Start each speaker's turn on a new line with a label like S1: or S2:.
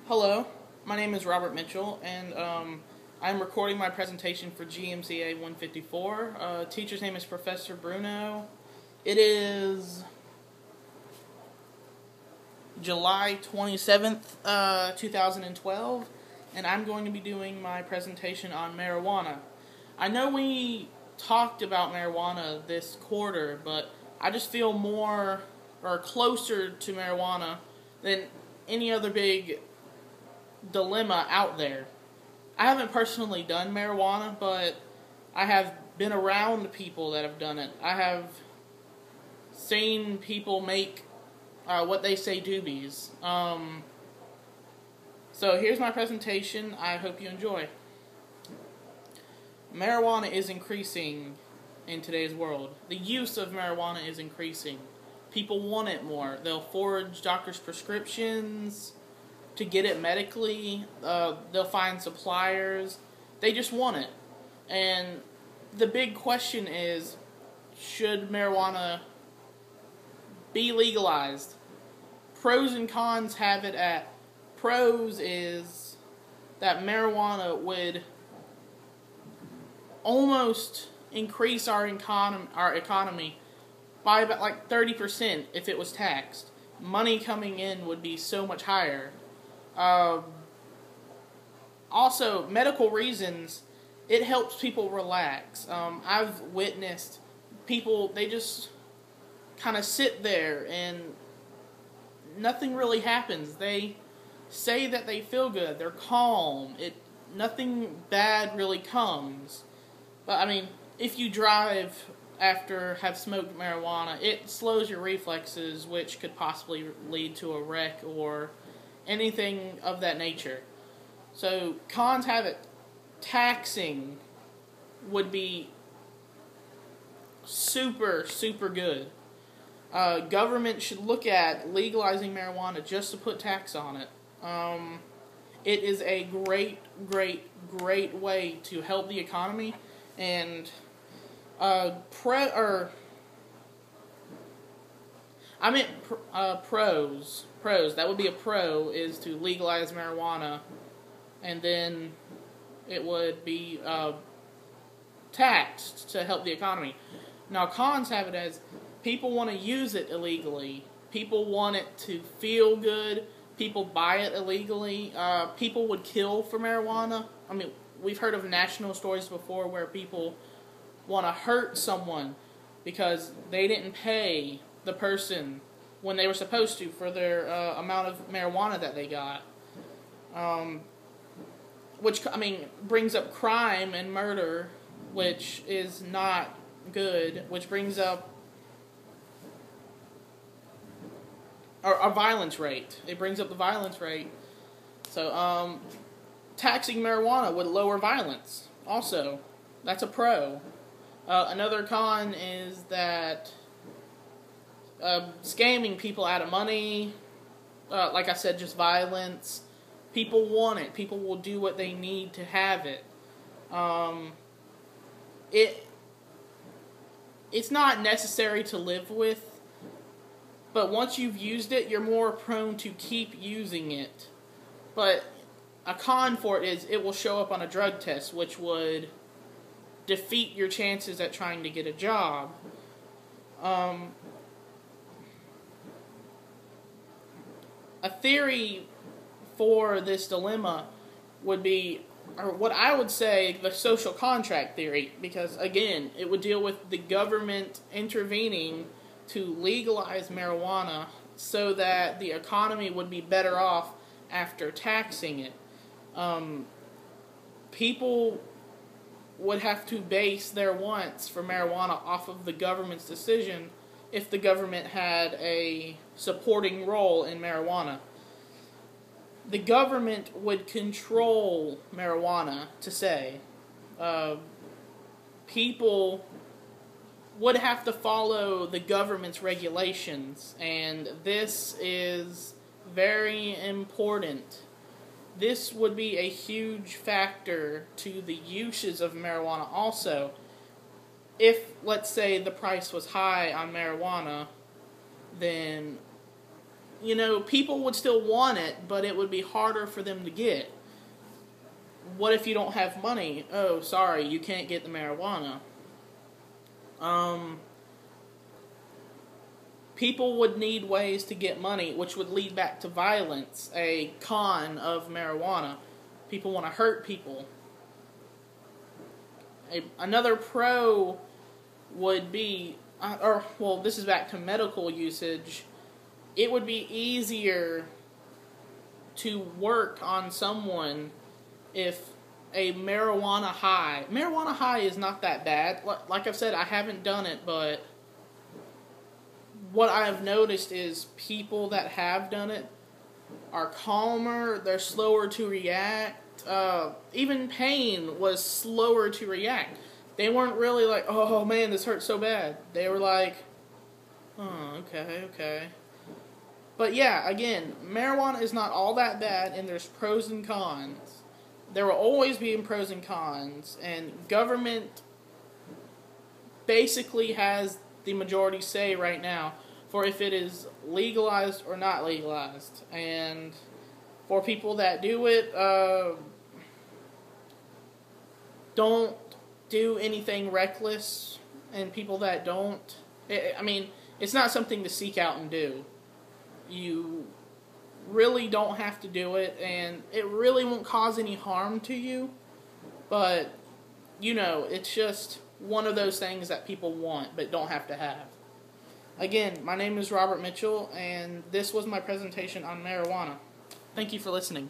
S1: Hello, my name is Robert Mitchell, and I'm recording my presentation for GMCA 154. Teacher's name is Professor Bruno. It is July 27th, 2012, and I'm going to be doing my presentation on marijuana. I know we talked about marijuana this quarter, but I just feel more or closer to marijuana than any other big dilemma out there. I haven't personally done marijuana, but I have been around people that have done it. I have seen people make what they say doobies. So here's my presentation. I hope you enjoy. Marijuana is increasing in today's world. The use of marijuana is increasing. People want it more. They'll forge doctors' prescriptions to get it medically. They'll find suppliers. They just want it. And the big question is, should marijuana be legalized? Pros and cons have it at, pros is that marijuana would almost increase our economy by about like 30% if it was taxed. Money coming in would be so much higher. Also, medical reasons, it helps people relax. I've witnessed people, they just kind of sit there and nothing really happens. They say that they feel good, they're calm, nothing bad really comes. But I mean, if you drive after have smoked marijuana, it slows your reflexes, which could possibly lead to a wreck or anything of that nature. So cons have it, taxing would be super good. Government should look at legalizing marijuana just to put tax on it. It is a great way to help the economy. And pros. That would be a pro, is to legalize marijuana, and then it would be taxed to help the economy. Now, cons have it as people want to use it illegally. People want it to feel good. People buy it illegally. People would kill for marijuana. I mean, we've heard of national stories before where people want to hurt someone because they didn't pay the person when they were supposed to for their amount of marijuana that they got. Which, I mean, brings up crime and murder, which is not good, which brings up a violence rate. It brings up the violence rate. So, taxing marijuana would lower violence. Also, that's a pro. Another con is that scamming people out of money. Like I said, just violence. People want it. People will do what they need to have it. It's not necessary to live with, but once you've used it, you're more prone to keep using it. But a con for it is it will show up on a drug test, which would defeat your chances at trying to get a job. A theory for this dilemma would be, or what I would say, the social contract theory, because again, it would deal with the government intervening to legalize marijuana so that the economy would be better off after taxing it. People would have to base their wants for marijuana off of the government's decision if the government had a supporting role in marijuana. The government would control marijuana, to say. People would have to follow the government's regulations, and this is very important. This would be a huge factor to the uses of marijuana also. If, let's say, the price was high on marijuana, then people would still want it, but it would be harder for them to get. What if you don't have money? Oh, sorry, you can't get the marijuana. People would need ways to get money, which would lead back to violence, a con of marijuana. People want to hurt people. Another pro would be, this is back to medical usage. It would be easier to work on someone if a marijuana high is not that bad. Like I've said, I haven't done it, but what I've noticed is people that have done it are calmer, they're slower to react. Even pain was slower to react. They weren't really like, oh man, this hurts so bad. They were like, oh, okay. But yeah, again, marijuana is not all that bad, and there's pros and cons. There will always be pros and cons, and government basically has the majority say right now for if it is legalized or not legalized. And for people that do it, don't do anything reckless, and people that don't, it's not something to seek out and do. You really don't have to do it, and it really won't cause any harm to you, but, it's just one of those things that people want but don't have to have. Again, my name is Robert Mitchell, and this was my presentation on marijuana. Thank you for listening.